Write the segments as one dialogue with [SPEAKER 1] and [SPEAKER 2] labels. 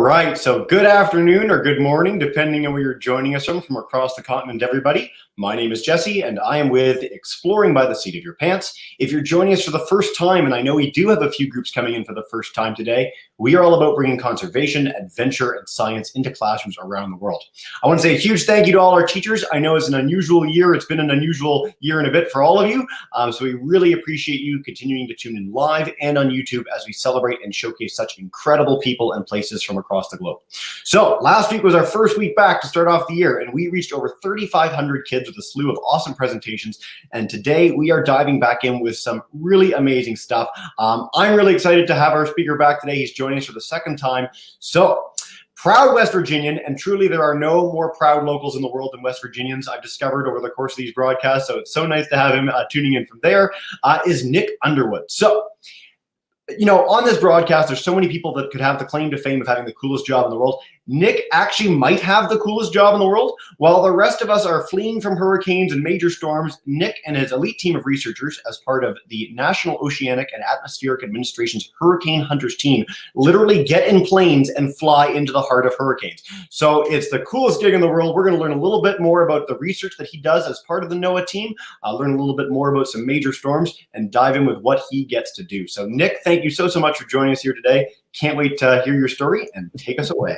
[SPEAKER 1] right, so good afternoon or good morning, depending on where you're joining us from across the continent, everybody. My name is Jesse, and I am with Exploring by the Seat of Your Pants. If you're joining us for the first time, and I know we do have a few groups coming in for the first time today, we are all about bringing conservation, adventure, and science into classrooms around the world. I want to say a huge thank you to all our teachers. I know it's an unusual year. It's been an unusual year and a bit for all of you, so we really appreciate you continuing to tune in live and on YouTube as we celebrate and showcase such incredible people and places from across the globe. So last week was our first week back to start off the year, and we reached over 3,500 kids with a slew of awesome presentations. And today we are diving back in with some really amazing stuff. I'm really excited to have our speaker back today. He's joining us for the second time. So proud West Virginian, and truly there are no more proud locals in the world than West Virginians, I've discovered over the course of these broadcasts. So it's so nice to have him tuning in from there, is Nick Underwood. So, you know, on this broadcast, there's so many people that could have the claim to fame of having the coolest job in the world. Nick actually might have the coolest job in the world. While the rest of us are fleeing from hurricanes and major storms, Nick and his elite team of researchers, as part of the National Oceanic and Atmospheric Administration's Hurricane Hunters team, literally get in planes and fly into the heart of hurricanes. So it's the coolest gig in the world. We're going to learn a little bit more about the research that he does as part of the NOAA team, learn a little bit more about some major storms, and dive in with what he gets to do. So Nick, thank you so much for joining us here today. Can't wait to hear your story, and take us away.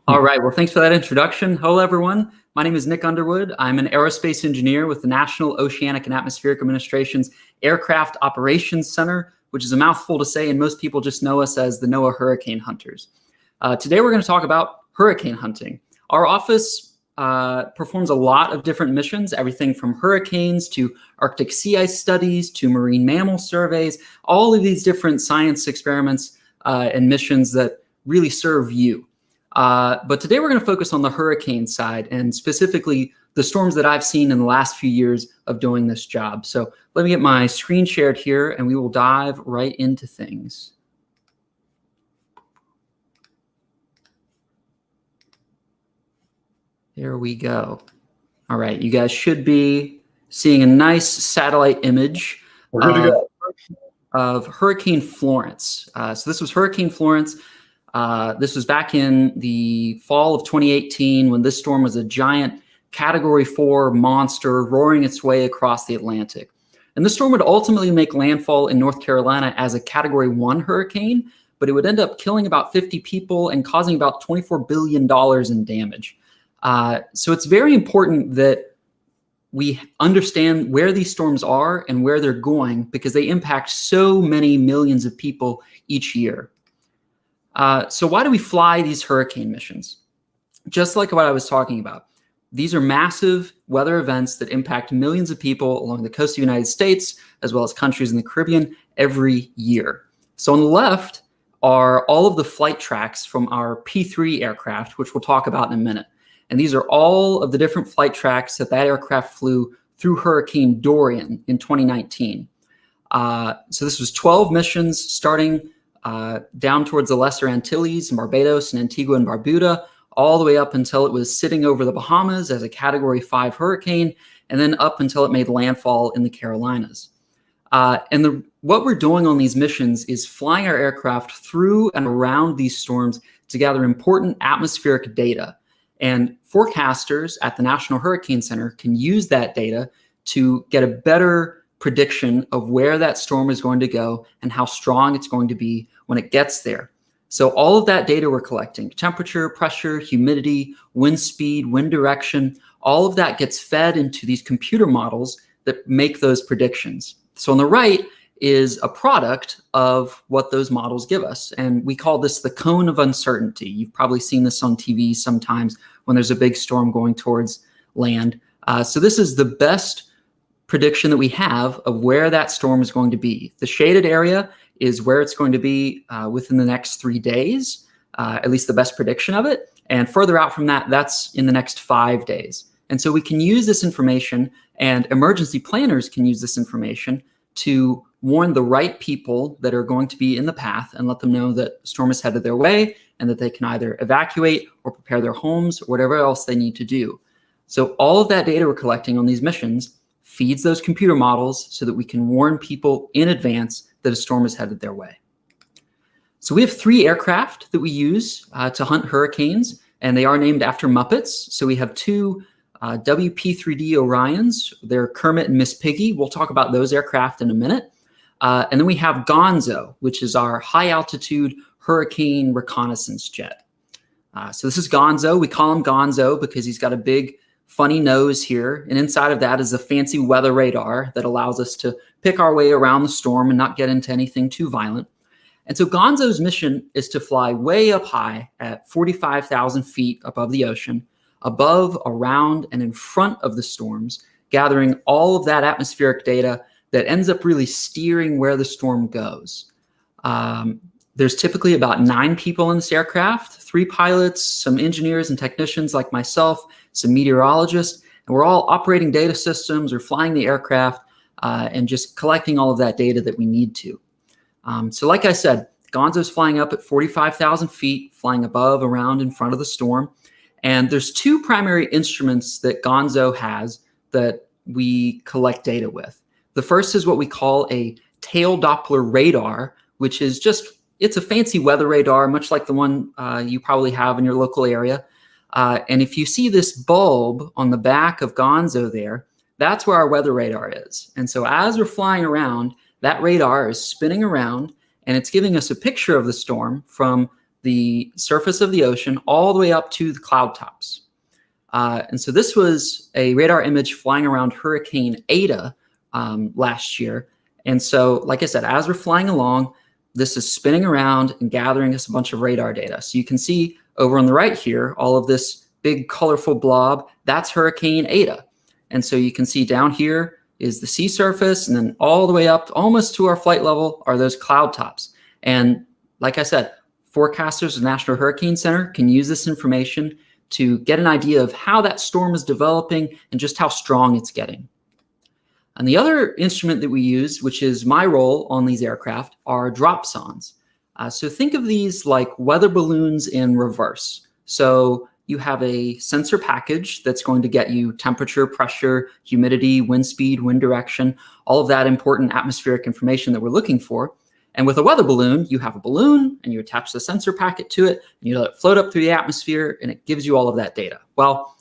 [SPEAKER 2] All right. Well, thanks for that introduction. Hello, everyone. My name is Nick Underwood. I'm an aerospace engineer with the National Oceanic and Atmospheric Administration's Aircraft Operations Center, which is a mouthful to say, and most people just know us as the NOAA Hurricane Hunters. Today, we're going to talk about hurricane hunting. Our office performs a lot of different missions, everything from hurricanes to Arctic sea ice studies to marine mammal surveys, all of these different science experiments and missions that really serve you. But today we're going to focus on the hurricane side, and specifically the storms that I've seen in the last few years of doing this job. So let me get my screen shared here, and we will dive right into things. There we go. All right, you guys should be seeing a nice satellite image of Hurricane Florence. So this was Hurricane Florence. This was back in the fall of 2018 when this storm was a giant Category 4 monster roaring its way across the Atlantic. And this storm would ultimately make landfall in North Carolina as a Category 1 hurricane, but it would end up killing about 50 people and causing about $24 billion in damage. So it's very important that we understand where these storms are and where they're going, because they impact so many millions of people each year. So why do we fly these hurricane missions? Just like what I was talking about, these are massive weather events that impact millions of people along the coast of the United States, as well as countries in the Caribbean every year. So on the left are all of the flight tracks from our P-3 aircraft, which we'll talk about in a minute. And these are all of the different flight tracks that aircraft flew through Hurricane Dorian in 2019. So this was 12 missions starting down towards the Lesser Antilles, Barbados, and Antigua and Barbuda, all the way up until it was sitting over the Bahamas as a Category 5 hurricane, and then up until it made landfall in the Carolinas. What we're doing on these missions is flying our aircraft through and around these storms to gather important atmospheric data. And forecasters at the National Hurricane Center can use that data to get a better prediction of where that storm is going to go and how strong it's going to be when it gets there. So all of that data we're collecting, temperature, pressure, humidity, wind speed, wind direction, all of that gets fed into these computer models that make those predictions. So on the right is a product of what those models give us. And we call this the cone of uncertainty. You've probably seen this on TV sometimes when there's a big storm going towards land. So this is the best prediction that we have of where that storm is going to be. The shaded area is where it's going to be within the next 3 days, at least the best prediction of it. And further out from that, that's in the next 5 days. And so we can use this information, and emergency planners can use this information to warn the right people that are going to be in the path and let them know that the storm is headed their way and that they can either evacuate or prepare their homes or whatever else they need to do. So all of that data we're collecting on these missions feeds those computer models so that we can warn people in advance that a storm is headed their way. So we have 3 aircraft that we use to hunt hurricanes, and they are named after Muppets. So we have 2 WP-3D Orions. They're Kermit and Miss Piggy. We'll talk about those aircraft in a minute. And then we have Gonzo, which is our high-altitude hurricane reconnaissance jet. So this is Gonzo. We call him Gonzo because he's got a big, funny nose here. And inside of that is a fancy weather radar that allows us to pick our way around the storm and not get into anything too violent. And so Gonzo's mission is to fly way up high at 45,000 feet above the ocean, above, around, and in front of the storms, gathering all of that atmospheric data that ends up really steering where the storm goes. There's typically about 9 people in this aircraft, 3 pilots, some engineers and technicians like myself, some meteorologists, and we're all operating data systems or flying the aircraft and just collecting all of that data that we need to. So like I said, Gonzo's flying up at 45,000 feet, flying above, around, in front of the storm. And there's 2 primary instruments that Gonzo has that we collect data with. The first is what we call a tail Doppler radar, which is it's a fancy weather radar, much like the one you probably have in your local area. And if you see this bulb on the back of Gonzo there, that's where our weather radar is. And so as we're flying around, that radar is spinning around and it's giving us a picture of the storm from the surface of the ocean all the way up to the cloud tops. And so this was a radar image flying around Hurricane Eta last year. And so, like I said, as we're flying along, this is spinning around and gathering us a bunch of radar data. So you can see over on the right here, all of this big colorful blob, that's Hurricane Eta. And so you can see down here is the sea surface, and then all the way up almost to our flight level are those cloud tops. And like I said, forecasters of the National Hurricane Center can use this information to get an idea of how that storm is developing and just how strong it's getting. And the other instrument that we use, which is my role on these aircraft, are dropsondes. So think of these like weather balloons in reverse. So you have a sensor package that's going to get you temperature, pressure, humidity, wind speed, wind direction, all of that important atmospheric information that we're looking for. And with a weather balloon, you have a balloon and you attach the sensor packet to it, and you let it float up through the atmosphere, and it gives you all of that data. Well,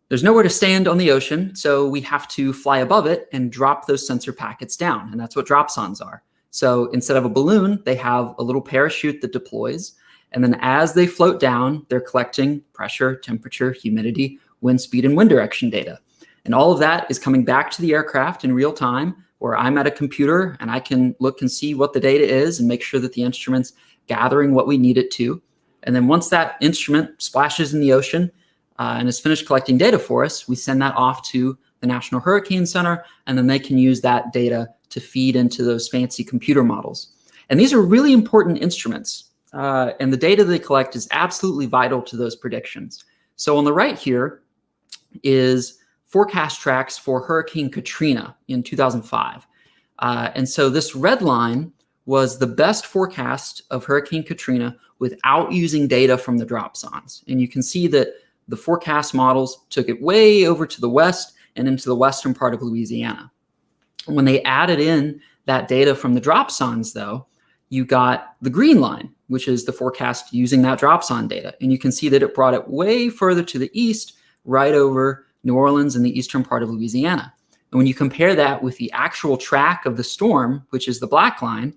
[SPEAKER 2] there's nowhere to stand on the ocean, so we have to fly above it and drop those sensor packets down, and that's what dropsondes are. So instead of a balloon, they have a little parachute that deploys, and then as they float down, they're collecting pressure, temperature, humidity, wind speed, and wind direction data. And all of that is coming back to the aircraft in real time, where I'm at a computer and I can look and see what the data is and make sure that the instrument's gathering what we need it to. And then once that instrument splashes in the ocean and is finished collecting data for us, we send that off to the National Hurricane Center, and then they can use that data to feed into those fancy computer models. And these are really important instruments. And the data they collect is absolutely vital to those predictions. So on the right here is forecast tracks for Hurricane Katrina in 2005. And so this red line was the best forecast of Hurricane Katrina without using data from the dropsondes. And you can see that the forecast models took it way over to the west and into the western part of Louisiana. When they added in that data from the dropsondes, though, you got the green line, which is the forecast using that dropsonde data. And you can see that it brought it way further to the east, right over New Orleans and the eastern part of Louisiana. And when you compare that with the actual track of the storm, which is the black line,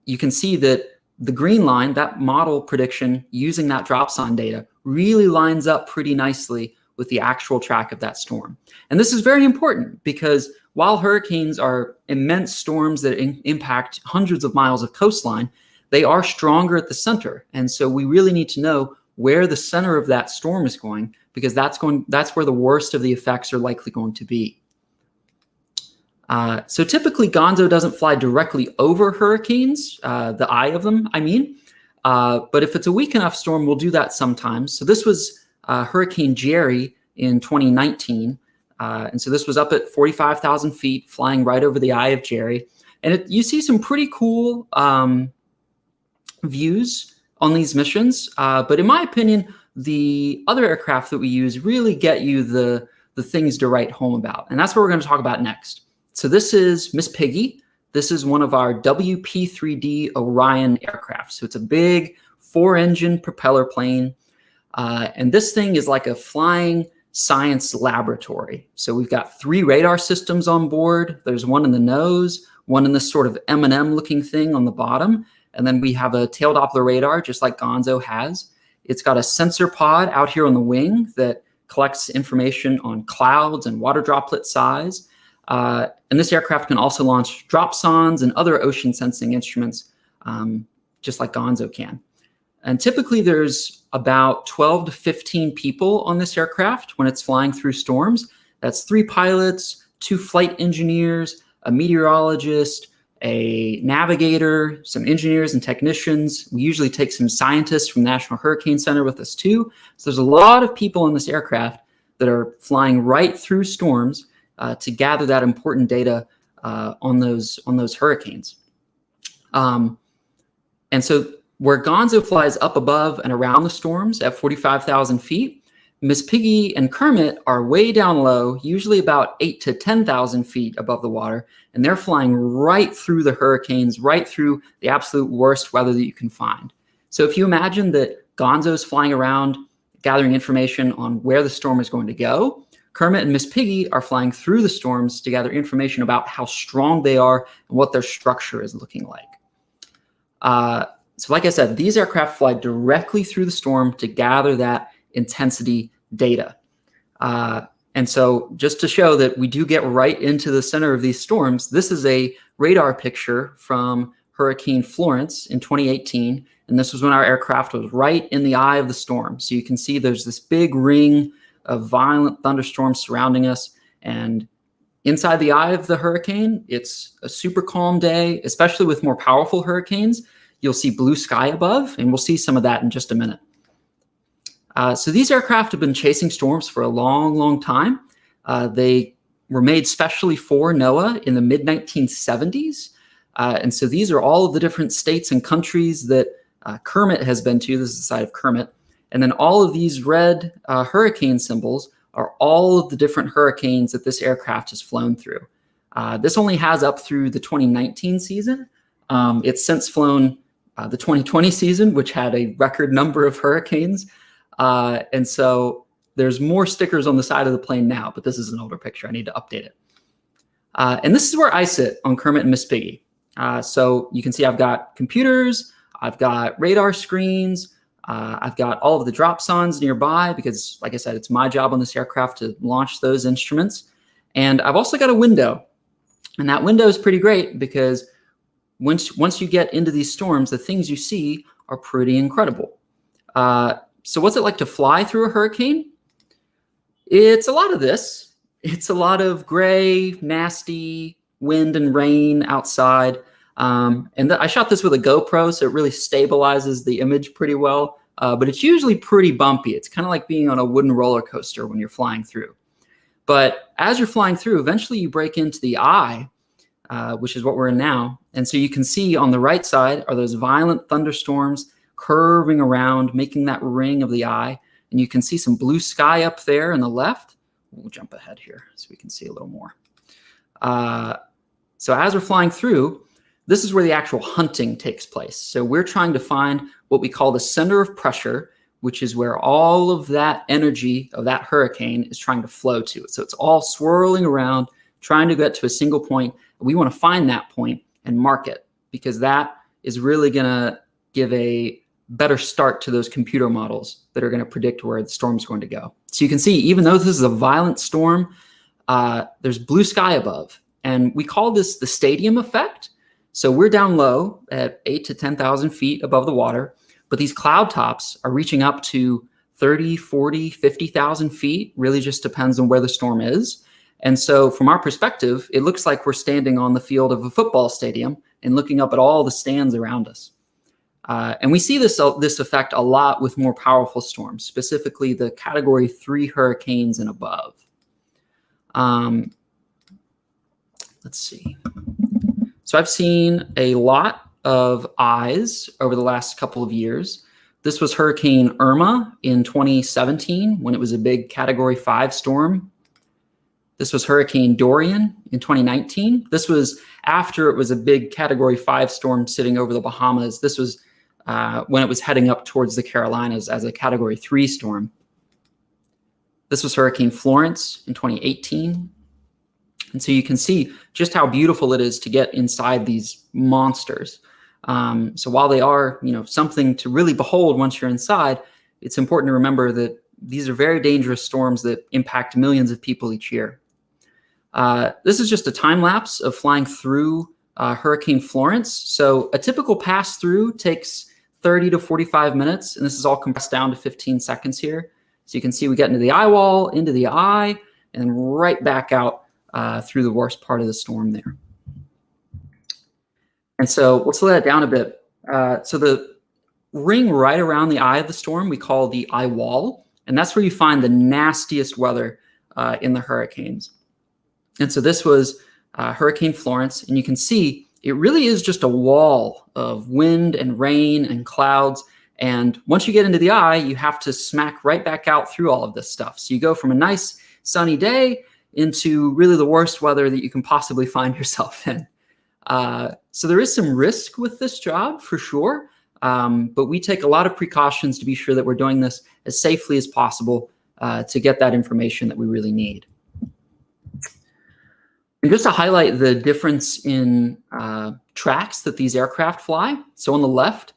[SPEAKER 2] you can see that the green line, that model prediction using that dropsonde data, really lines up pretty nicely with the actual track of that storm. And this is very important because while hurricanes are immense storms that impact hundreds of miles of coastline, they are stronger at the center. And so we really need to know where the center of that storm is going, because that's where the worst of the effects are likely going to be. So typically Gonzo doesn't fly directly over hurricanes, the eye of them, I mean. But if it's a weak enough storm, we'll do that sometimes. So this was Hurricane Jerry in 2019. And so this was up at 45,000 feet, flying right over the eye of Jerry. And you see some pretty cool views on these missions. But in my opinion, the other aircraft that we use really get you the things to write home about. And that's what we're going to talk about next. So this is Miss Piggy. This is one of our WP-3D Orion aircraft. So it's a big 4-engine propeller plane. And this thing is like a flying science laboratory. So we've got 3 radar systems on board. There's one in the nose, one in this sort of M&M looking thing on the bottom. And then we have a tail Doppler radar, just like Gonzo has. It's got a sensor pod out here on the wing that collects information on clouds and water droplet size. And this aircraft can also launch dropsondes and other ocean sensing instruments, just like Gonzo can. And typically there's about 12 to 15 people on this aircraft when it's flying through storms. That's 3 pilots, 2 flight engineers, a meteorologist, a navigator, some engineers and technicians. We usually take some scientists from National Hurricane Center with us too. So there's a lot of people on this aircraft that are flying right through storms to gather that important data on those hurricanes. And so where Gonzo flies up above and around the storms at 45,000 feet, Miss Piggy and Kermit are way down low, usually about 8 to 10,000 feet above the water, and they're flying right through the hurricanes, right through the absolute worst weather that you can find. So if you imagine that Gonzo's flying around gathering information on where the storm is going to go, Kermit and Miss Piggy are flying through the storms to gather information about how strong they are and what their structure is looking like. So like I said, these aircraft fly directly through the storm to gather that intensity data. And so just to show that we do get right into the center of these storms, this is a radar picture from Hurricane Florence in 2018. And this was when our aircraft was right in the eye of the storm. So you can see there's this big ring of violent thunderstorms surrounding us. And inside the eye of the hurricane, it's a super calm day, especially with more powerful hurricanes. You'll see blue sky above, and we'll see some of that in just a minute. So these aircraft have been chasing storms for a long, long time. They were made specially for NOAA in the mid-1970s. And so these are all of the different states and countries that Kermit has been to. This is the side of Kermit. And then all of these red hurricane symbols are all of the different hurricanes that this aircraft has flown through. This only has up through the 2019 season. It's since flown the 2020 season, which had a record number of hurricanes. And so there's more stickers on the side of the plane now, but this is an older picture. I need to update it. And this is where I sit on Kermit and Miss Piggy. So you can see I've got computers, I've got radar screens, I've got all of the dropsondes nearby because, like I said, it's my job on this aircraft to launch those instruments. And I've also got a window. And that window is pretty great because once you get into these storms, the things you see are pretty incredible. So what's it like to fly through a hurricane? It's a lot of this. It's a lot of gray, nasty wind and rain outside. I shot this with a GoPro, so it really stabilizes the image pretty well. But it's usually pretty bumpy. It's kind of like being on a wooden roller coaster when you're flying through. But as you're flying through, eventually you break into the eye, which is what we're in now. And so you can see on the right side are those violent thunderstorms curving around, making that ring of the eye. And you can see some blue sky up there on the left. We'll jump ahead here so we can see a little more. So as we're flying through, this is where the actual hunting takes place. So we're trying to find what we call the center of pressure, which is where all of that energy of that hurricane is trying to flow to. So it's all swirling around, trying to get to a single point. We want to find that point and mark it because that is really going to give a better start to those computer models that are going to predict where the storm is going to go. So you can see, even though this is a violent storm, there's blue sky above. And we call this the stadium effect. So we're down low at 8 to 10,000 feet above the water, but these cloud tops are reaching up to 30, 40, 50,000 feet. Really just depends on where the storm is. And so from our perspective, it looks like we're standing on the field of a football stadium and looking up at all the stands around us. And we see this effect a lot with more powerful storms, specifically the Category 3 hurricanes and above. Let's see. So I've seen a lot of eyes over the last couple of years. This was Hurricane Irma in 2017 when it was a big Category 5 storm. This was Hurricane Dorian in 2019. This was after it was a big Category 5 storm sitting over the Bahamas. This was when it was heading up towards the Carolinas as a Category 3 storm. This was Hurricane Florence in 2018. And so you can see just how beautiful it is to get inside these monsters. So while they are, something to really behold once you're inside, it's important to remember that these are very dangerous storms that impact millions of people each year. This is just a time lapse of flying through Hurricane Florence. So a typical pass through takes 30 to 45 minutes, and this is all compressed down to 15 seconds here. So you can see we get into the eye wall, into the eye, and then right back out through the worst part of the storm there. And so we'll slow that down a bit. So the ring right around the eye of the storm we call the eye wall, and that's where you find the nastiest weather in the hurricanes. And so this was Hurricane Florence, and you can see it really is just a wall of wind and rain and clouds. And once you get into the eye, you have to smack right back out through all of this stuff. So you go from a nice sunny day into really the worst weather that you can possibly find yourself in. So there is some risk with this job for sure, but we take a lot of precautions to be sure that we're doing this as safely as possible to get that information that we really need. And just to highlight the difference in tracks that these aircraft fly. So on the left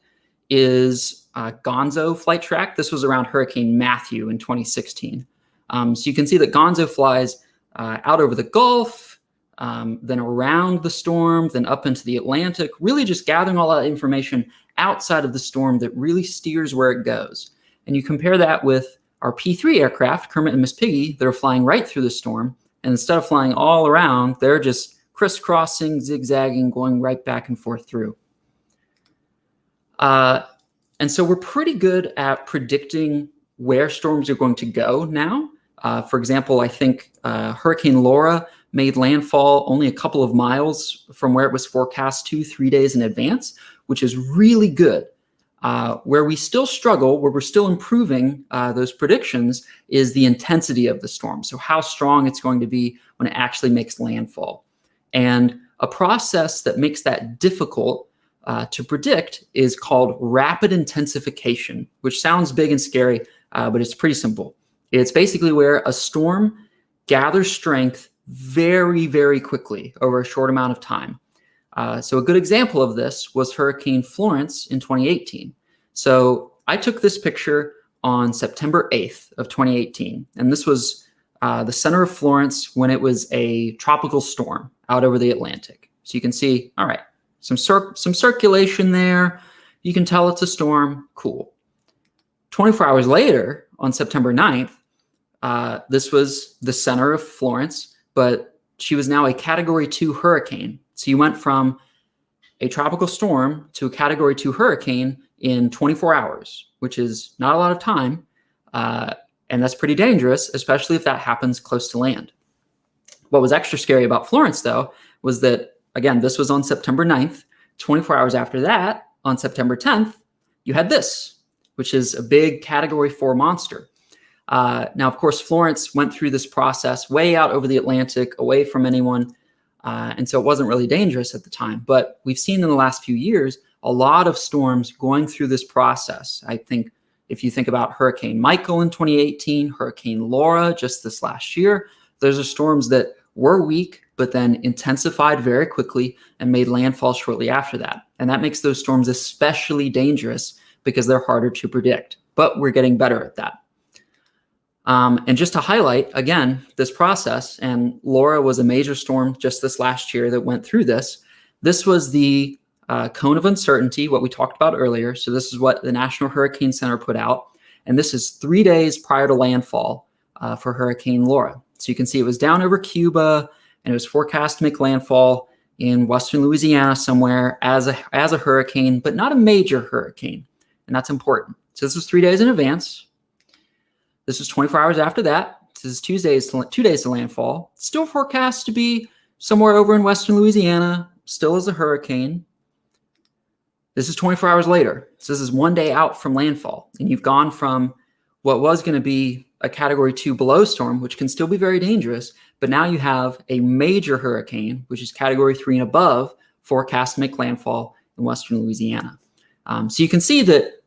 [SPEAKER 2] is Gonzo flight track. This was around Hurricane Matthew in 2016. So you can see that Gonzo flies out over the Gulf, then around the storm, then up into the Atlantic, really just gathering all that information outside of the storm that really steers where it goes. And you compare that with our P3 aircraft, Kermit and Miss Piggy, that are flying right through the storm. And instead of flying all around, they're just crisscrossing, zigzagging, going right back and forth through. And so we're pretty good at predicting where storms are going to go now. For example, I think Hurricane Laura made landfall only a couple of miles from where it was forecast 2-3 days in advance, which is really good. Where we still struggle, where we're still improving those predictions, is the intensity of the storm. So how strong it's going to be when it actually makes landfall. And a process that makes that difficult to predict is called rapid intensification, which sounds big and scary, but it's pretty simple. It's basically where a storm gathers strength very, very quickly over a short amount of time. So a good example of this was Hurricane Florence in 2018. So I took this picture on September 8th of 2018, and this was the center of Florence when it was a tropical storm out over the Atlantic. So you can see, all right, some circulation there. You can tell it's a storm. Cool. 24 hours later, on September 9th, this was the center of Florence, but she was now a Category 2 hurricane. So you went from a tropical storm to a Category 2 hurricane in 24 hours, which is not a lot of time. And that's pretty dangerous, especially if that happens close to land. What was extra scary about Florence, though, was that, again, this was on September 9th. 24 hours after that, on September 10th, you had this, which is a big Category 4 monster. Now, of course, Florence went through this process way out over the Atlantic, away from anyone. And so it wasn't really dangerous at the time. But we've seen in the last few years a lot of storms going through this process. I think if you think about Hurricane Michael in 2018, Hurricane Laura just this last year, those are storms that were weak, but then intensified very quickly and made landfall shortly after that. And that makes those storms especially dangerous because they're harder to predict. But we're getting better at that. And just to highlight, again, this process, and Laura was a major storm just this last year that went through this. This was the cone of uncertainty, what we talked about earlier. So this is what the National Hurricane Center put out. And this is 3 days prior to landfall for Hurricane Laura. So you can see it was down over Cuba, and it was forecast to make landfall in western Louisiana somewhere as a hurricane, but not a major hurricane. And that's important. So this was 3 days in advance. This was 24 hours after that. This is 2 days to landfall. Still forecast to be somewhere over in western Louisiana, still as a hurricane. This is 24 hours later. So this is 1 day out from landfall. And you've gone from what was going to be a Category 2 below storm, which can still be very dangerous, but now you have a major hurricane, which is Category 3 and above, forecast to make landfall in western Louisiana. So you can see that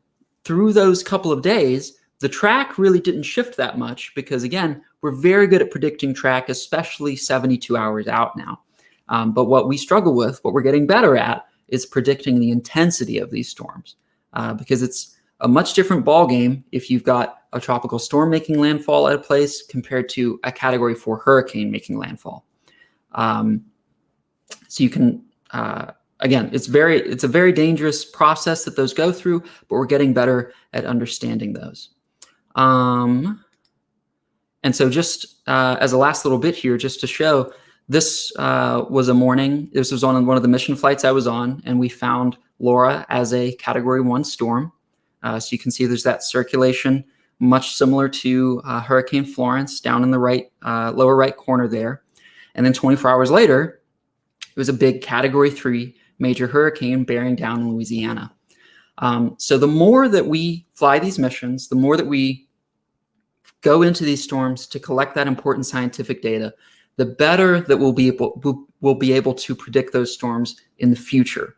[SPEAKER 2] through those couple of days, the track really didn't shift that much because, again, we're very good at predicting track, especially 72 hours out now. But what we struggle with, what we're getting better at, is predicting the intensity of these storms because it's a much different ballgame if you've got a tropical storm making landfall at a place compared to a Category 4 hurricane making landfall. So you can, again, it's a very dangerous process that those go through, but we're getting better at understanding those. And so just as a last little bit here, just to show, this was a morning. This was on one of the mission flights I was on, and we found Laura as a Category 1 storm. So you can see there's that circulation, much similar to Hurricane Florence down in the right lower right corner there. And then 24 hours later, it was a big Category 3 major hurricane bearing down in Louisiana. So the more that we fly these missions, the more that we go into these storms to collect that important scientific data, the better that we'll be able to predict those storms in the future.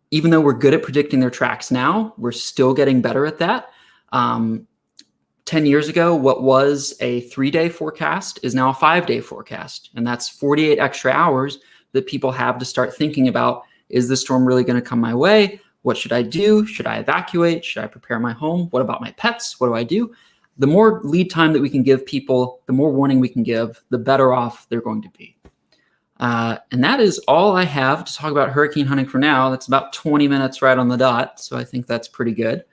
[SPEAKER 2] Even though we're good at predicting their tracks now, we're still getting better at that. 10 years ago, what was a 3-day forecast is now a 5-day forecast. And that's 48 extra hours that people have to start thinking about, is the storm really going to come my way? What should I do? Should I evacuate? Should I prepare my home? What about my pets? What do I do? The more lead time that we can give people, the more warning we can give, the better off they're going to be. And that is all I have to talk about hurricane hunting for now. That's about 20 minutes right on the dot. So I think that's pretty good.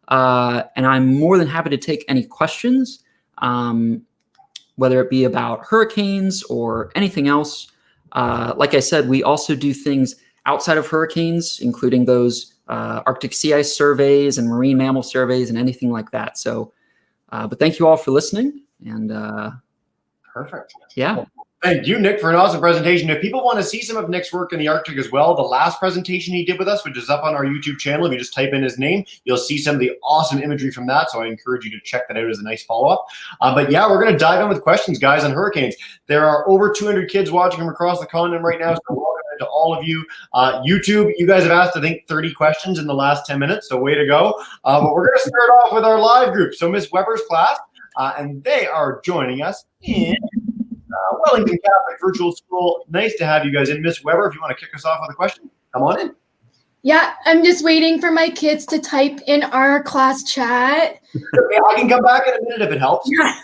[SPEAKER 2] And I'm more than happy to take any questions, whether it be about hurricanes or anything else. Like I said, we also do things outside of hurricanes, including those Arctic sea ice surveys and marine mammal surveys and anything like that. So, but thank you all for listening. And
[SPEAKER 1] perfect.
[SPEAKER 2] Yeah.
[SPEAKER 1] Thank you, Nick, for an awesome presentation. If people want to see some of Nick's work in the Arctic as well, the last presentation he did with us, which is up on our YouTube channel, if you just type in his name, you'll see some of the awesome imagery from that. So I encourage you to check that out as a nice follow-up. But yeah, we're going to dive in with questions, guys, on hurricanes. There are over 200 kids watching from across the continent right now, so welcome to all of you. YouTube, you guys have asked, I think, 30 questions in the last 10 minutes, so way to go. But we're going to start off with our live group. So Miss Weber's class, and they are joining us in Wellington Catholic Virtual School. Nice to have you guys in. Miss Weber, if you want to kick us off with a question, come on in.
[SPEAKER 3] Yeah, I'm just waiting for my kids to type in our class chat.
[SPEAKER 1] Okay, I can come back in a minute if it helps.
[SPEAKER 3] Yeah.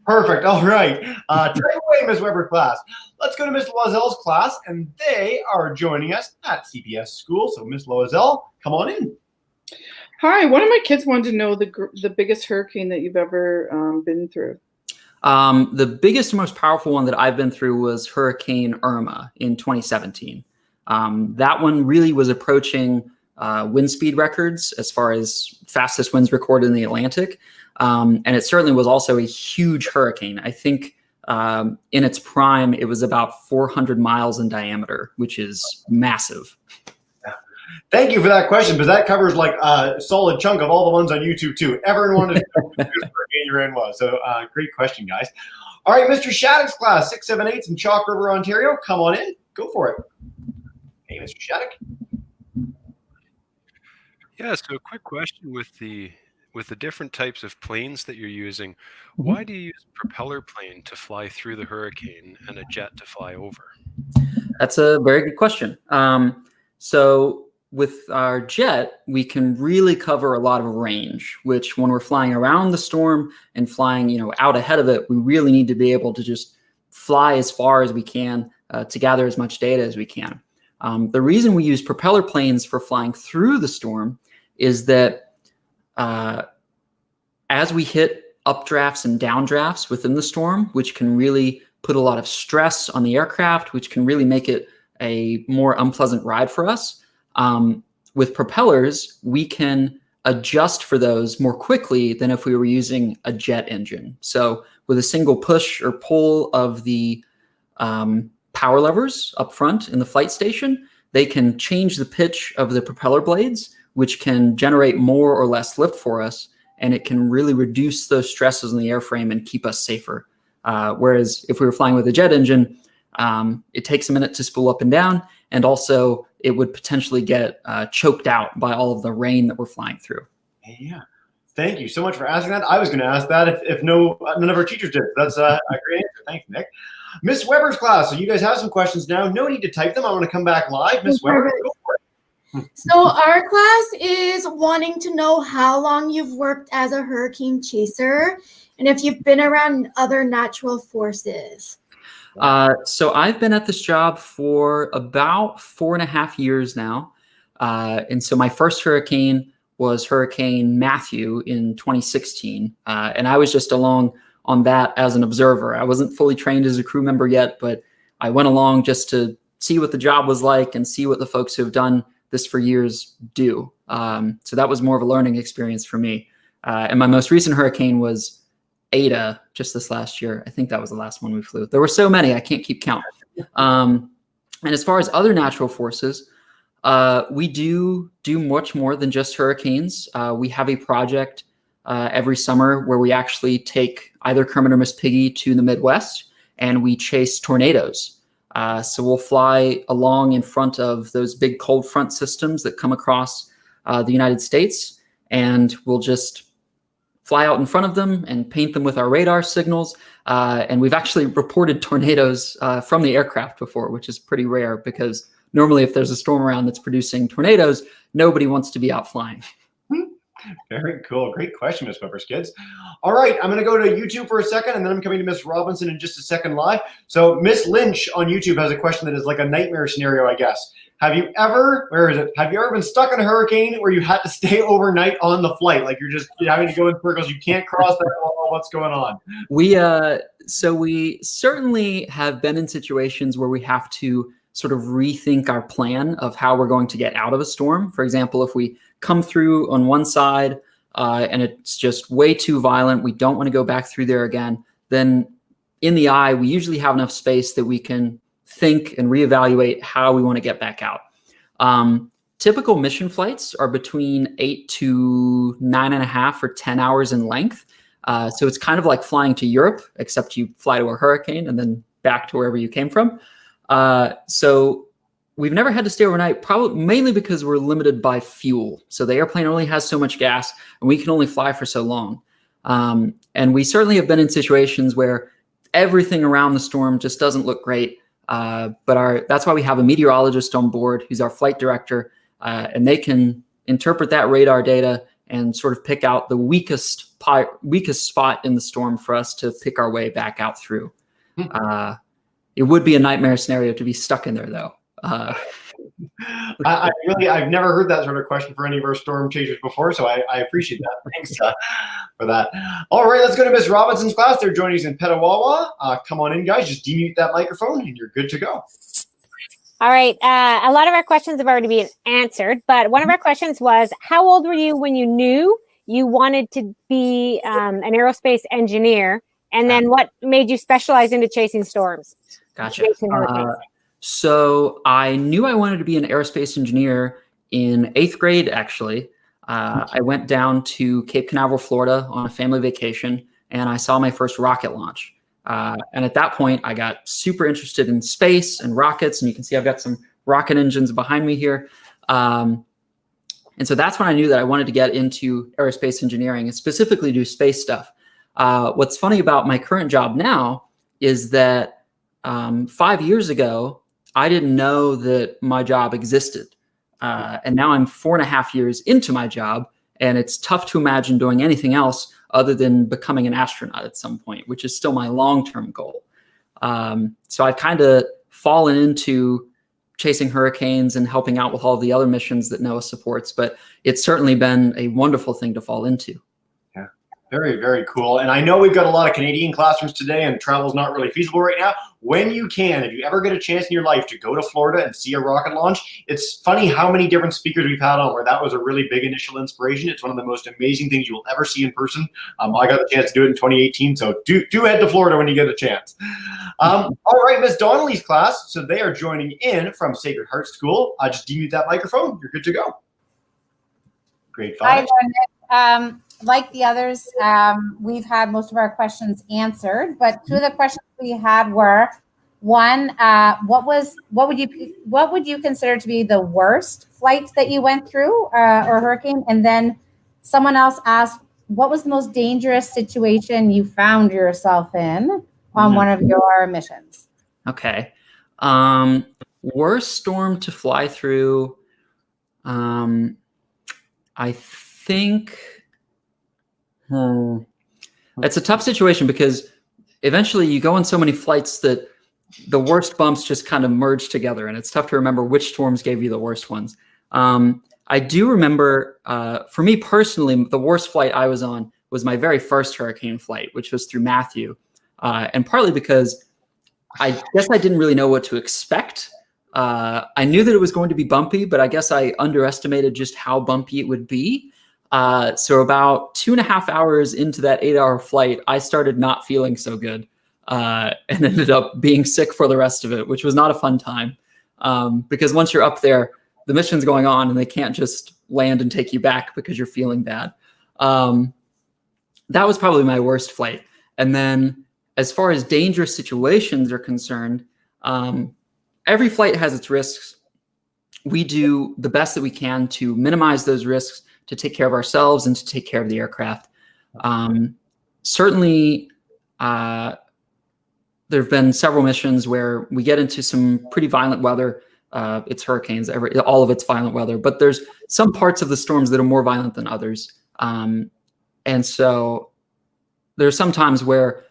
[SPEAKER 1] Perfect. All right. Take away, Miss Weber class. Let's go to Miss Loisel's class, and they are joining us at CPS School. So Miss Loisel, come on in.
[SPEAKER 4] Hi, one of my kids wanted to know the biggest hurricane that you've ever been through.
[SPEAKER 2] The biggest and most powerful one that I've been through was Hurricane Irma in 2017. That one really was approaching wind speed records as far as fastest winds recorded in the Atlantic. And it certainly was also a huge hurricane. I think in its prime, it was about 400 miles in diameter, which is massive.
[SPEAKER 1] Thank you for that question, because that covers like a solid chunk of all the ones on YouTube too. Everyone wanted to know what the hurricane you're in was. So great question, guys. All right, Mr. Shattuck's class, 678 in Chalk River, Ontario. Come on in. Go for it. Hey, Mr. Shattuck.
[SPEAKER 5] Yeah, so a quick question with the different types of planes that you're using. Why do you use a propeller plane to fly through the hurricane and a jet to fly over?
[SPEAKER 2] That's a very good question. So with our jet, we can really cover a lot of range, which when we're flying around the storm and flying, out ahead of it, we really need to be able to just fly as far as we can to gather as much data as we can. The reason we use propeller planes for flying through the storm is that as we hit updrafts and downdrafts within the storm, which can really put a lot of stress on the aircraft, which can really make it a more unpleasant ride for us. With propellers, we can adjust for those more quickly than if we were using a jet engine. So with a single push or pull of the power levers up front in the flight station, they can change the pitch of the propeller blades, which can generate more or less lift for us. and it can really reduce those stresses in the airframe and keep us safer. Whereas if we were flying with a jet engine, it takes a minute to spool up and down, and also it would potentially get choked out by all of the rain that we're flying through.
[SPEAKER 1] Yeah. Thank you so much for asking that. I was going to ask that if none of our teachers did. That's a great answer. Thanks, Nick. Miss Weber's class. So you guys have some questions now. No need to type them. I want to come back live. Miss Weber, go for it.
[SPEAKER 3] So our class is wanting to know how long you've worked as a hurricane chaser and if you've been around other natural forces.
[SPEAKER 2] So I've been at this job for about 4.5 years now. And so my first hurricane was Hurricane Matthew in 2016. And I was just along on that as an observer. I wasn't fully trained as a crew member yet, but I went along just to see what the job was like and see what the folks who have done this for years do. So that was more of a learning experience for me. And my most recent hurricane was Ada just this last year. I think that was the last one we flew. There were so many, I can't keep count. And as far as other natural forces, we do much more than just hurricanes. We have a project every summer where we actually take either Kermit or Miss Piggy to the Midwest and we chase tornadoes. So we'll fly along in front of those big cold front systems that come across the United States, and we'll just fly out in front of them and paint them with our radar signals. And we've actually reported tornadoes from the aircraft before, which is pretty rare because normally if there's a storm around that's producing tornadoes, nobody wants to be out flying.
[SPEAKER 1] Very cool. Great question, Miss Weber's kids. All right, I'm going to go to YouTube for a second, and then I'm coming to Miss Robinson in just a second live. So Miss Lynch on YouTube has a question that is like a nightmare scenario, I guess. Have you ever been stuck in a hurricane where you had to stay overnight on the flight? Like you're having to go in circles, you can't cross that wall. What's going on?
[SPEAKER 2] We certainly have been in situations where we have to sort of rethink our plan of how we're going to get out of a storm. For example, if we come through on one side and it's just way too violent, we don't want to go back through there again, then in the eye, we usually have enough space that we can think and reevaluate how we want to get back out. Typical mission flights are between 8 to 9.5 or 10 hours in length. So it's kind of like flying to Europe, except you fly to a hurricane and then back to wherever you came from. So we've never had to stay overnight, probably mainly because we're limited by fuel. So the airplane only has so much gas and we can only fly for so long. And we certainly have been in situations where everything around the storm just doesn't look great. But that's why we have a meteorologist on board who's our flight director, and they can interpret that radar data and sort of pick out the weakest spot in the storm for us to pick our way back out through. It would be a nightmare scenario to be stuck in there, though.
[SPEAKER 1] I've never heard that sort of question for any of our storm chasers before, so I appreciate that. Thanks for that. All right, let's go to Miss Robinson's class. They're joining us in Petawawa. Come on in, guys. Just demute that microphone, and you're good to go.
[SPEAKER 6] All right. A lot of our questions have already been answered, but one of our questions was, how old were you when you knew you wanted to be an aerospace engineer? And then what made you specialize into chasing storms?
[SPEAKER 2] Gotcha. So I knew I wanted to be an aerospace engineer in 8th grade, actually. I went down to Cape Canaveral, Florida on a family vacation, and I saw my first rocket launch. And at that point, I got super interested in space and rockets, and you can see I've got some rocket engines behind me here. And so that's when I knew that I wanted to get into aerospace engineering and specifically do space stuff. What's funny about my current job now is that 5 years ago, I didn't know that my job existed. And now I'm 4.5 years into my job, and it's tough to imagine doing anything else other than becoming an astronaut at some point, which is still my long-term goal. So I've kind of fallen into chasing hurricanes and helping out with all the other missions that NOAA supports, but it's certainly been a wonderful thing to fall into.
[SPEAKER 1] Yeah, very, very cool. And I know we've got a lot of Canadian classrooms today and travel's not really feasible right now. When you can, if you ever get a chance in your life to go to Florida and see a rocket launch, it's funny how many different speakers we've had on where that was a really big initial inspiration. It's one of the most amazing things you will ever see in person. I got the chance to do it in 2018, so do head to Florida when you get a chance. All right, Miss Donnelly's class, so they are joining in from Sacred Heart School. Just demute that microphone. You're good to go. Grade 5.
[SPEAKER 7] Hi, like the others, we've had most of our questions answered, but two of the questions we had were, one, what would you consider to be the worst flight that you went through, or hurricane? And then someone else asked, what was the most dangerous situation you found yourself in on one of your missions?
[SPEAKER 2] Okay. Worst storm to fly through. I think it's a tough situation because eventually you go on so many flights that the worst bumps just kind of merge together, and it's tough to remember which storms gave you the worst ones. I do remember, for me personally, the worst flight I was on was my very first hurricane flight, which was through Matthew, and partly because I guess I didn't really know what to expect. I knew that it was going to be bumpy, but I guess I underestimated just how bumpy it would be. So about 2.5 hours into that 8-hour flight, I started not feeling so good, and ended up being sick for the rest of it, which was not a fun time. Because once you're up there, the mission's going on and they can't just land and take you back because you're feeling bad. That was probably my worst flight. And then as far as dangerous situations are concerned, every flight has its risks. We do the best that we can to minimize those risks, to take care of ourselves and to take care of the aircraft. Certainly, there have been several missions where we get into some pretty violent weather. It's hurricanes, all of it's violent weather, but there's some parts of the storms that are more violent than others. And so there's some times where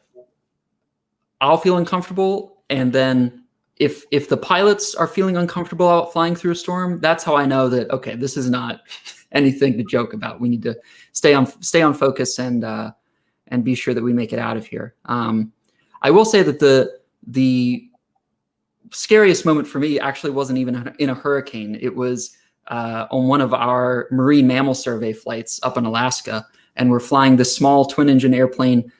[SPEAKER 2] I'll feel uncomfortable, and then if the pilots are feeling uncomfortable out flying through a storm, that's how I know that, okay, this is not anything to joke about. We need to stay on focus and be sure that we make it out of here. I will say that the scariest moment for me actually wasn't even in a hurricane. It was on one of our marine mammal survey flights up in Alaska, and we're flying this small twin-engine airplane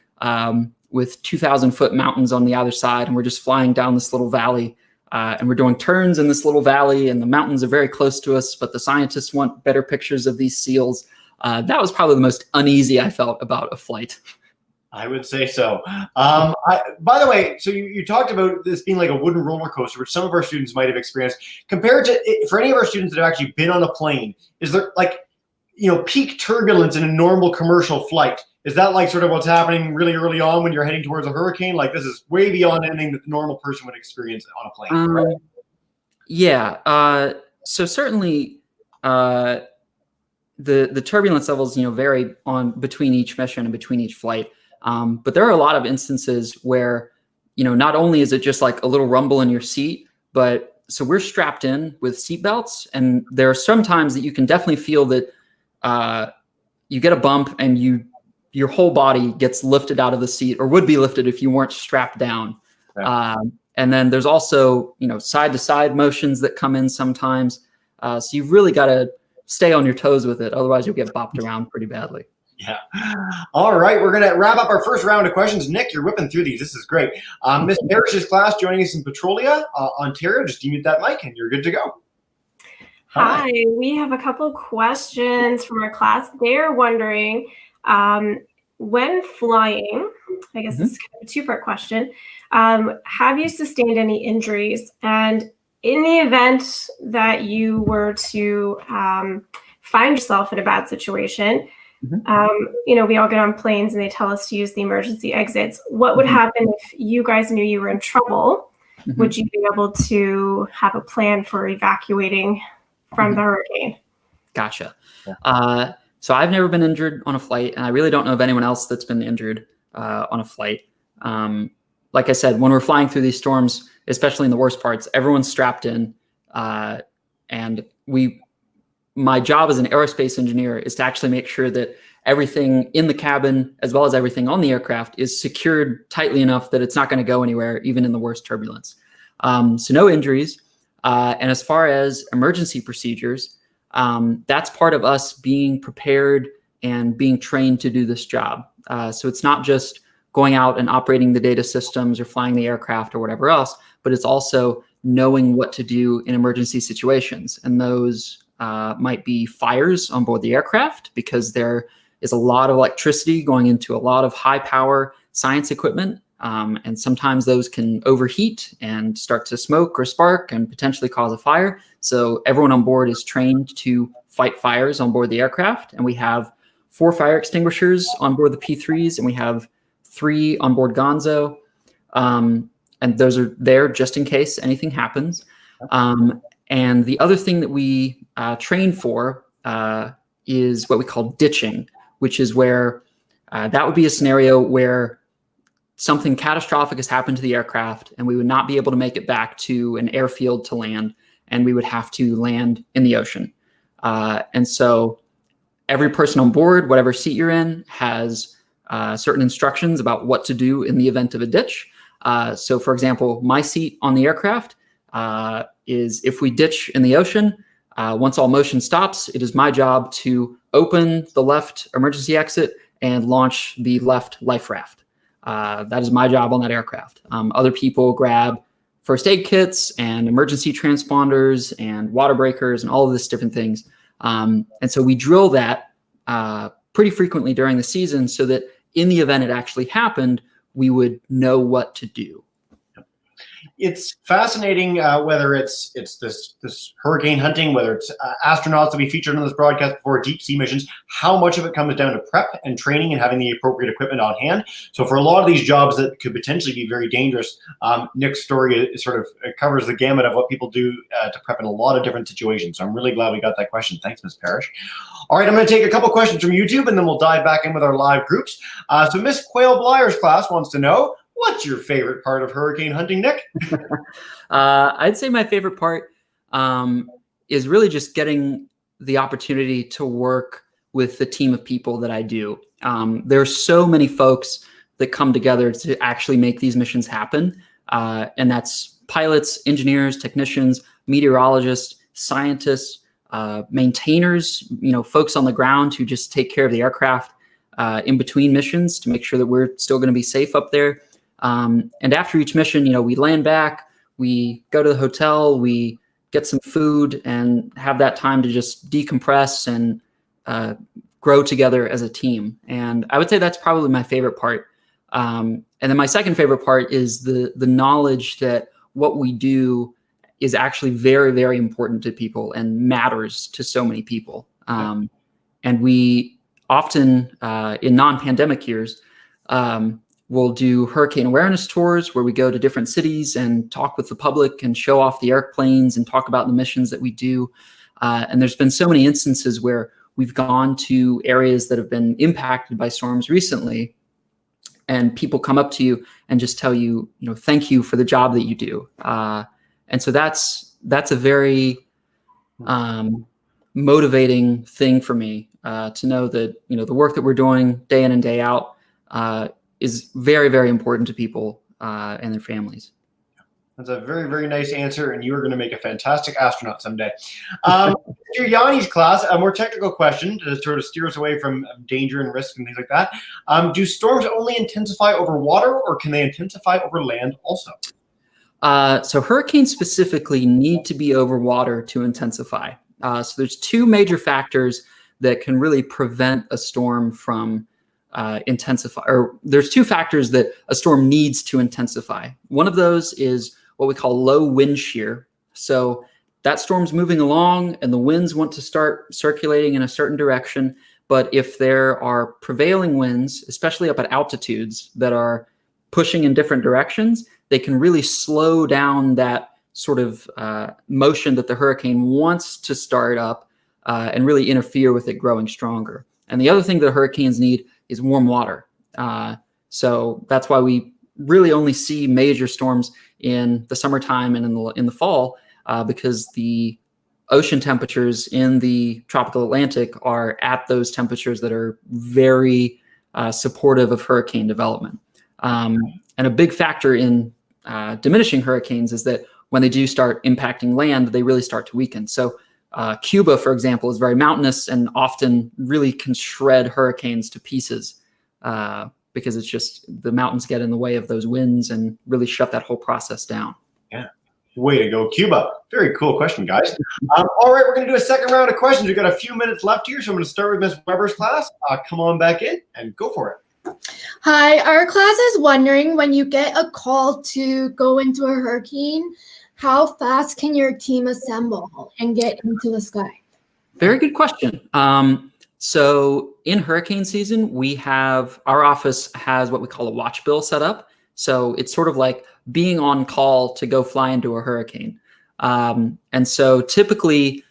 [SPEAKER 2] with 2,000-foot mountains on the other side, and we're just flying down this little valley, and we're doing turns in this little valley, and the mountains are very close to us, but the scientists want better pictures of these seals. That was probably the most uneasy I felt about a flight.
[SPEAKER 1] I would say so. By the way, so you talked about this being like a wooden roller coaster, which some of our students might have experienced. Compared to, for any of our students that have actually been on a plane, is there like, peak turbulence in a normal commercial flight? Is that like sort of what's happening really early on when you're heading towards a hurricane? Like this is way beyond anything that the normal person would experience on a plane, right?
[SPEAKER 2] Yeah. So certainly the turbulence levels, vary between each mission and between each flight. But there are a lot of instances where, not only is it just like a little rumble in your seat, but so we're strapped in with seat belts, and there are some times that you can definitely feel that you get a bump and your whole body gets lifted out of the seat, or would be lifted if you weren't strapped down. Yeah. And then there's also, side-to-side motions that come in sometimes. So you've really got to stay on your toes with it. Otherwise, you'll get bopped around pretty badly.
[SPEAKER 1] Yeah. All right. We're going to wrap up our first round of questions. Nick, you're whipping through these. This is great. Miss Parrish's class joining us in Petrolia, Ontario. Just demute that mic and you're good to go.
[SPEAKER 8] Hi. We have a couple questions from our class. They're wondering, when flying, I guess this is kind of a two-part question, have you sustained any injuries? And in the event that you were to find yourself in a bad situation, we all get on planes and they tell us to use the emergency exits. What would happen if you guys knew you were in trouble? Would you be able to have a plan for evacuating from the hurricane?
[SPEAKER 2] Gotcha. Yeah. So I've never been injured on a flight, and I really don't know of anyone else that's been injured on a flight. Like I said, when we're flying through these storms, especially in the worst parts, everyone's strapped in, and my job as an aerospace engineer is to actually make sure that everything in the cabin, as well as everything on the aircraft, is secured tightly enough that it's not going to go anywhere, even in the worst turbulence. So no injuries. And as far as emergency procedures, that's part of us being prepared and being trained to do this job. So it's not just going out and operating the data systems or flying the aircraft or whatever else, but it's also knowing what to do in emergency situations. And those might be fires on board the aircraft because there is a lot of electricity going into a lot of high power science equipment. And sometimes those can overheat and start to smoke or spark and potentially cause a fire. So everyone on board is trained to fight fires on board the aircraft. And we have 4 fire extinguishers on board the P3s, and we have 3 on board Gonzo. And those are there just in case anything happens. And the other thing that we train for is what we call ditching, which is where that would be a scenario where something catastrophic has happened to the aircraft and we would not be able to make it back to an airfield to land, and we would have to land in the ocean. And so every person on board, whatever seat you're in, has certain instructions about what to do in the event of a ditch. So for example, my seat on the aircraft is if we ditch in the ocean, once all motion stops, it is my job to open the left emergency exit and launch the left life raft. That is my job on that aircraft. Other people grab first aid kits and emergency transponders and water breakers and all of this different things. And so we drill that pretty frequently during the season so that in the event it actually happened, we would know what to do.
[SPEAKER 1] It's fascinating whether it's this hurricane hunting, whether it's astronauts that we featured on this broadcast before, deep sea missions, how much of it comes down to prep and training and having the appropriate equipment on hand. So for a lot of these jobs that could potentially be very dangerous, Nick's story sort of covers the gamut of what people do to prep in a lot of different situations. So I'm really glad we got that question. Thanks, Ms. Parrish. All right, I'm going to take a couple questions from YouTube and then we'll dive back in with our live groups. So Miss Quail Blyer's class wants to know, what's your favorite part of hurricane hunting, Nick?
[SPEAKER 2] I'd say my favorite part is really just getting the opportunity to work with the team of people that I do. There are so many folks that come together to actually make these missions happen. And that's pilots, engineers, technicians, meteorologists, scientists, maintainers, folks on the ground who just take care of the aircraft in between missions to make sure that we're still going to be safe up there. And after each mission, we land back, we go to the hotel, we get some food and have that time to just decompress and grow together as a team. And I would say that's probably my favorite part. And then my second favorite part is the knowledge that what we do is actually very, very important to people and matters to so many people. And we often, in non-pandemic years, we'll do hurricane awareness tours where we go to different cities and talk with the public and show off the airplanes and talk about the missions that we do. And there's been so many instances where we've gone to areas that have been impacted by storms recently, and people come up to you and just tell you, thank you for the job that you do. And so that's a very motivating thing for me to know that, the work that we're doing day in and day out is very, very important to people and their families.
[SPEAKER 1] That's a very, very nice answer, and you are going to make a fantastic astronaut someday. Mr. Yanni's class, a more technical question to sort of steer us away from danger and risk and things like that. Do storms only intensify over water, or can they intensify over land also?
[SPEAKER 2] So hurricanes specifically need to be over water to intensify. So there's 2 major factors that can really prevent a storm from intensify, or there's 2 factors that a storm needs to intensify. One of those is what we call low wind shear. So that storm's moving along and the winds want to start circulating in a certain direction. But if there are prevailing winds, especially up at altitudes, that are pushing in different directions, they can really slow down that sort of motion that the hurricane wants to start up and really interfere with it growing stronger. And the other thing that hurricanes need is warm water. So that's why we really only see major storms in the summertime and in the fall, because the ocean temperatures in the tropical Atlantic are at those temperatures that are very supportive of hurricane development. And a big factor in diminishing hurricanes is that when they do start impacting land, they really start to weaken. So Cuba, for example, is very mountainous and often really can shred hurricanes to pieces because it's just the mountains get in the way of those winds and really shut that whole process down.
[SPEAKER 1] Yeah. Way to go, Cuba. Very cool question, guys. All right, we're going to do a second round of questions. We've got a few minutes left here, so I'm going to start with Ms. Weber's class. Come on back in and go for it.
[SPEAKER 3] Hi, our class is wondering, when you get a call to go into a hurricane, how fast can your team assemble and get into the sky?
[SPEAKER 2] Very good question. So in hurricane season, our office has what we call a watch bill set up. So it's sort of like being on call to go fly into a hurricane. And so typically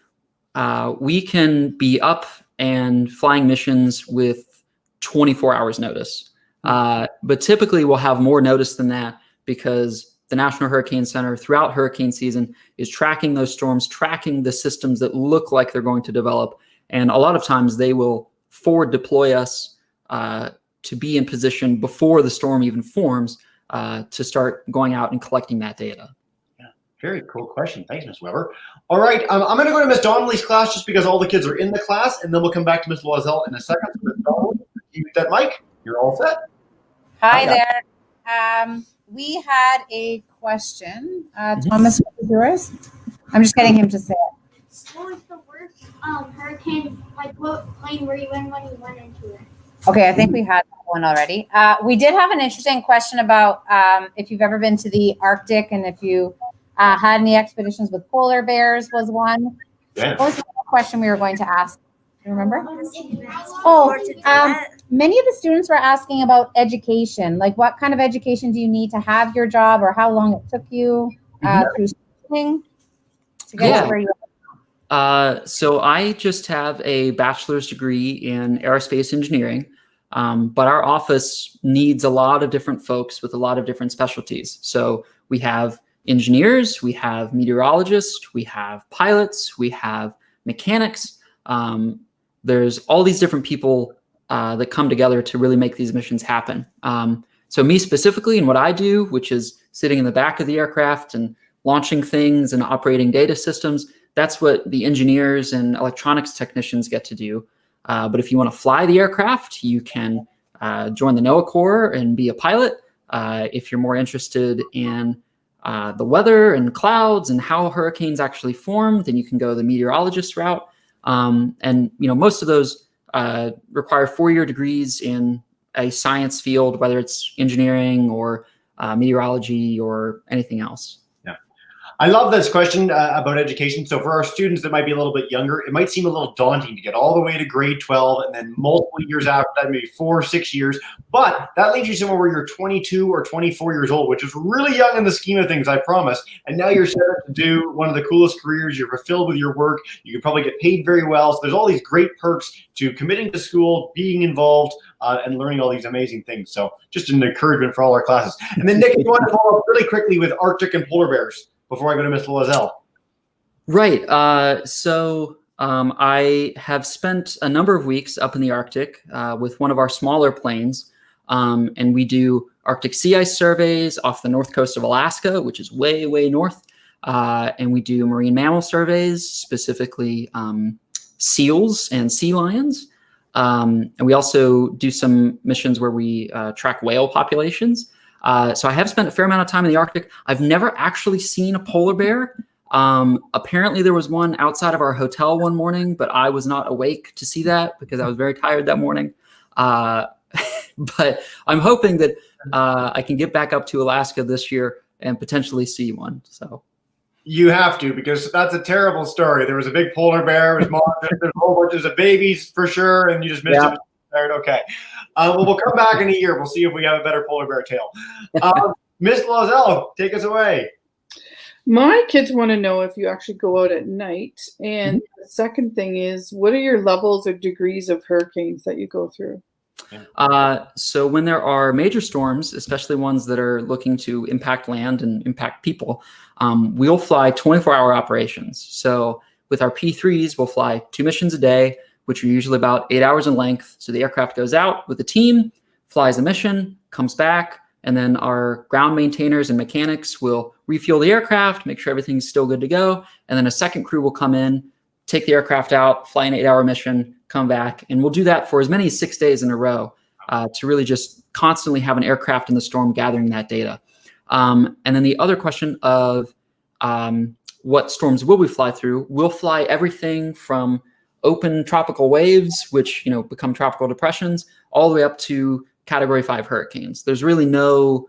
[SPEAKER 2] we can be up and flying missions with 24 hours notice. But typically we'll have more notice than that because the National Hurricane Center throughout hurricane season is tracking those storms, tracking the systems that look like they're going to develop. And a lot of times they will forward deploy us to be in position before the storm even forms to start going out and collecting that data.
[SPEAKER 1] Yeah, very cool question. Thanks, Ms. Weber. All right, I'm going to go to Ms. Donnelly's class just because all the kids are in the class, and then we'll come back to Ms. Loisel in a second. So Ms. Donnelly, you hit that mic. You're all set.
[SPEAKER 7] Hi there. We had a question. Thomas, what was yours? I'm just getting him to say it.
[SPEAKER 9] What was the worst hurricane, like what plane were you in when you went into it?
[SPEAKER 7] Okay, I think we had one already. We did have an interesting question about if you've ever been to the Arctic and if you had any expeditions with polar bears was one.
[SPEAKER 1] Yeah.
[SPEAKER 7] What was the question we were going to ask? Do you remember? Many of the students were asking about education. Like, what kind of education do you need to have your job, or how long it took you through schooling to get to where you are?
[SPEAKER 2] So I just have a bachelor's degree in aerospace engineering, but our office needs a lot of different folks with a lot of different specialties. So we have engineers, we have meteorologists, we have pilots, we have mechanics. There's all these different people that come together to really make these missions happen. So me specifically, and what I do, which is sitting in the back of the aircraft and launching things and operating data systems, that's what the engineers and electronics technicians get to do. But if you want to fly the aircraft, you can join the NOAA Corps and be a pilot. If you're more interested in the weather and clouds and how hurricanes actually form, then you can go the meteorologist route. And most of those require 4-year degrees in a science field, whether it's engineering or meteorology or anything else.
[SPEAKER 1] I love this question about education. So for our students that might be a little bit younger, it might seem a little daunting to get all the way to grade 12 and then multiple years after that, maybe 4 or 6 years. But that leaves you somewhere where you're 22 or 24 years old, which is really young in the scheme of things, I promise. And now you're set up to do one of the coolest careers. You're fulfilled with your work. You can probably get paid very well. So there's all these great perks to committing to school, being involved, and learning all these amazing things. So just an encouragement for all our classes. And then Nick, you want to follow up really quickly with Arctic and polar bears before I go to Ms. Loisel.
[SPEAKER 2] Right. So I have spent a number of weeks up in the Arctic with one of our smaller planes. And we do Arctic sea ice surveys off the north coast of Alaska, which is way, way north. And we do marine mammal surveys, specifically seals and sea lions. And we also do some missions where we track whale populations. So I have spent a fair amount of time in the Arctic. I've never actually seen a polar bear. Apparently there was one outside of our hotel one morning, but I was not awake to see that because I was very tired that morning. But I'm hoping that I can get back up to Alaska this year and potentially see one. So
[SPEAKER 1] you have to, because that's a terrible story. There was a big polar bear. It was there's a whole bunch. There's a babies for sure, and you just missed it. Okay. Well, we'll come back in a year. We'll see if we have a better polar bear tail. Miss Loisel, take us away.
[SPEAKER 4] My kids want to know if you actually go out at night. And the second thing is, what are your levels or degrees of hurricanes that you go through?
[SPEAKER 2] So when there are major storms, especially ones that are looking to impact land and impact people, we'll fly 24-hour operations. So with our P3s, we'll fly 2 missions a day, which are usually about 8 hours in length. So the aircraft goes out with the team, flies a mission, comes back, and then our ground maintainers and mechanics will refuel the aircraft, make sure everything's still good to go. And then a second crew will come in, take the aircraft out, fly an 8-hour mission, come back. And we'll do that for as many as 6 days in a row to really just constantly have an aircraft in the storm gathering that data. And then the other question of what storms will we fly through? We'll fly everything from open tropical waves, which become tropical depressions, all the way up to Category 5 hurricanes. There's really no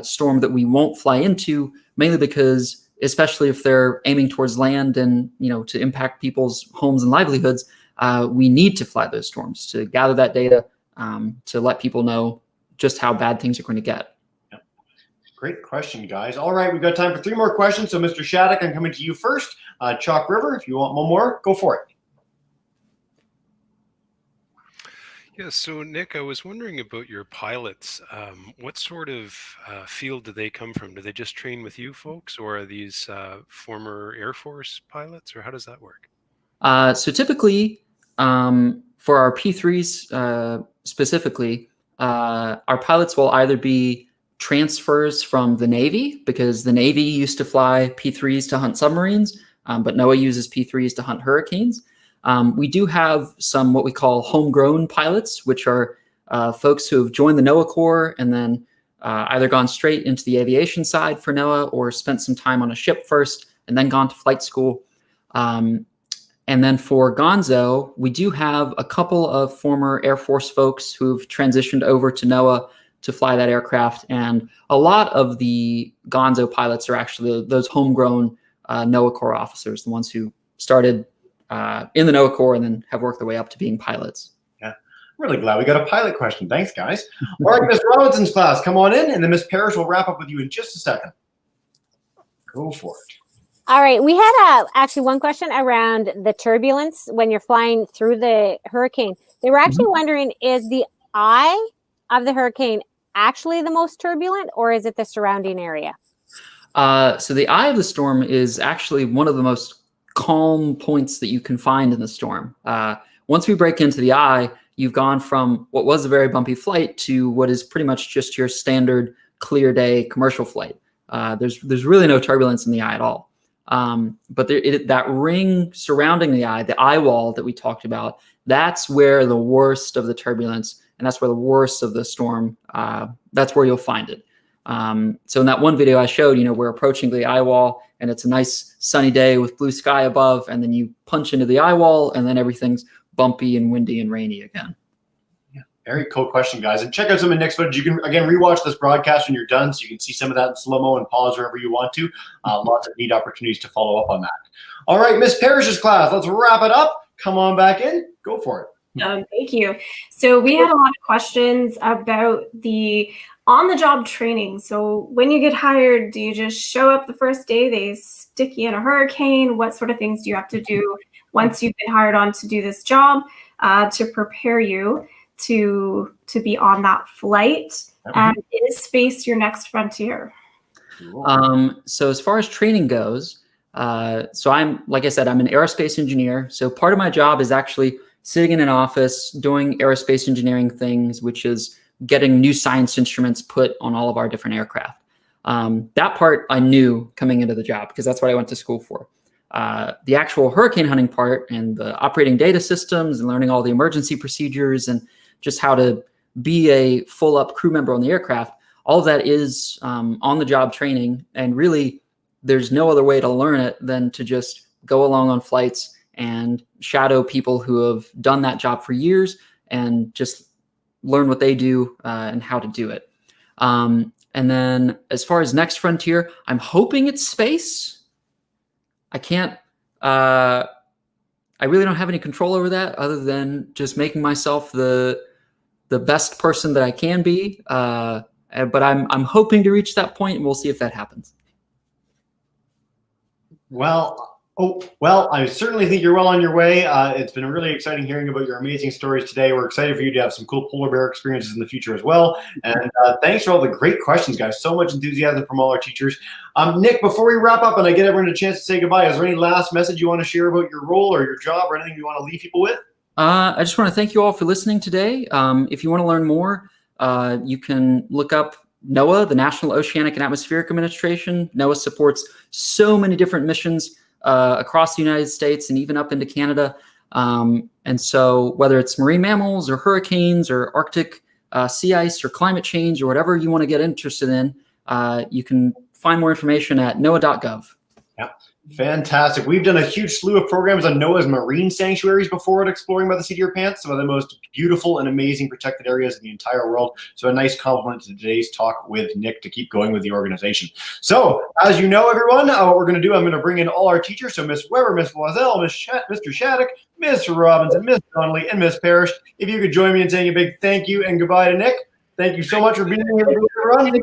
[SPEAKER 2] storm that we won't fly into, mainly because, especially if they're aiming towards land and to impact people's homes and livelihoods, we need to fly those storms to gather that data, to let people know just how bad things are going to get.
[SPEAKER 1] Yep. Great question, guys. All right, we've got time for 3 more questions. So, Mr. Shattuck, I'm coming to you first. Chalk River, if you want one more, go for it.
[SPEAKER 5] Yeah, so Nick, I was wondering about your pilots. What sort of field do they come from? Do they just train with you folks, or are these former Air Force pilots, or how does that work?
[SPEAKER 2] So typically, for our P3s specifically, our pilots will either be transfers from the Navy, because the Navy used to fly P3s to hunt submarines, but NOAA uses P3s to hunt hurricanes. We do have some what we call homegrown pilots, which are folks who have joined the NOAA Corps and then either gone straight into the aviation side for NOAA or spent some time on a ship first and then gone to flight school. And then for Gonzo, we do have a couple of former Air Force folks who've transitioned over to NOAA to fly that aircraft. And a lot of the Gonzo pilots are actually those homegrown NOAA Corps officers, the ones who started in the NOAA Corps and then have worked their way up to being pilots.
[SPEAKER 1] Yeah, I'm really glad we got a pilot question. Thanks, guys. All right, Miss Robinson's class, come on in, and then Miss Parrish will wrap up with you in just a second. Go for it.
[SPEAKER 6] All right, we had actually one question around the turbulence when you're flying through the hurricane. They were actually wondering, is the eye of the hurricane actually the most turbulent, or is it the surrounding area?
[SPEAKER 2] So the eye of the storm is actually one of the most calm points that you can find in the storm. Once we break into the eye, you've gone from what was a very bumpy flight to what is pretty much just your standard clear day commercial flight. There's really no turbulence in the eye at all. But that ring surrounding the eye wall that we talked about, that's where the worst of the turbulence, and that's where the worst of the storm, that's where you'll find it. So in that one video I showed, we're approaching the eye wall and it's a nice sunny day with blue sky above, and then you punch into the eye wall and then everything's bumpy and windy and rainy again.
[SPEAKER 1] Yeah, very cool question, guys. And check out some of Nick's footage. You can, again, rewatch this broadcast when you're done, so you can see some of that in slow-mo and pause wherever you want to. Lots of neat opportunities to follow up on that. All right, Miss Parrish's class, let's wrap it up. Come on back in. Go for it.
[SPEAKER 8] Thank you. So we had a lot of questions about the on-the-job training. So when you get hired, do you just show up the first day, they stick you in a hurricane? What sort of things do you have to do once you've been hired on to do this job to prepare you to be on that flight? And is space your next frontier?
[SPEAKER 2] So as far as training goes, so like I said, I'm an aerospace engineer. So part of my job is actually sitting in an office doing aerospace engineering things, which is getting new science instruments put on all of our different aircraft. That part I knew coming into the job because that's what I went to school for. The actual hurricane hunting part and the operating data systems and learning all the emergency procedures and just how to be a full up crew member on the aircraft, all of that is on the job training. And really, there's no other way to learn it than to just go along on flights and shadow people who have done that job for years and just learn what they do and how to do it. And then as far as next frontier, I'm hoping it's space. I can't, I really don't have any control over that other than just making myself the best person that I can be. But I'm hoping to reach that point, and we'll see if that happens.
[SPEAKER 1] Well, I certainly think you're well on your way. It's been really exciting hearing about your amazing stories today. We're excited for you to have some cool polar bear experiences in the future as well. And thanks for all the great questions, guys. So much enthusiasm from all our teachers. Nick, before we wrap up and I get everyone a chance to say goodbye, is there any last message you want to share about your role or your job or anything you want to leave people with?
[SPEAKER 2] I just want to thank you all for listening today. If you want to learn more, you can look up NOAA, the National Oceanic and Atmospheric Administration. NOAA supports so many different missions across the United States and even up into Canada. And so whether it's marine mammals or hurricanes or Arctic sea ice or climate change or whatever you want to get interested in, you can find more information at noaa.gov.
[SPEAKER 1] Yeah, fantastic. We've done a huge slew of programs on NOAA's marine sanctuaries before at Exploring by the Seat of Your Pants, some of the most beautiful and amazing protected areas in the entire world. So a nice compliment to today's talk with Nick to keep going with the organization. So as you know, everyone, what we're going to do, I'm going to bring in all our teachers. So Miss Weber, Miss Loisel, Mr. Shattuck, Miss Robinson, Miss Donnelly, and Miss Parrish. If you could join me in saying a big thank you and goodbye to Nick. Thank you so much for being here, everyone.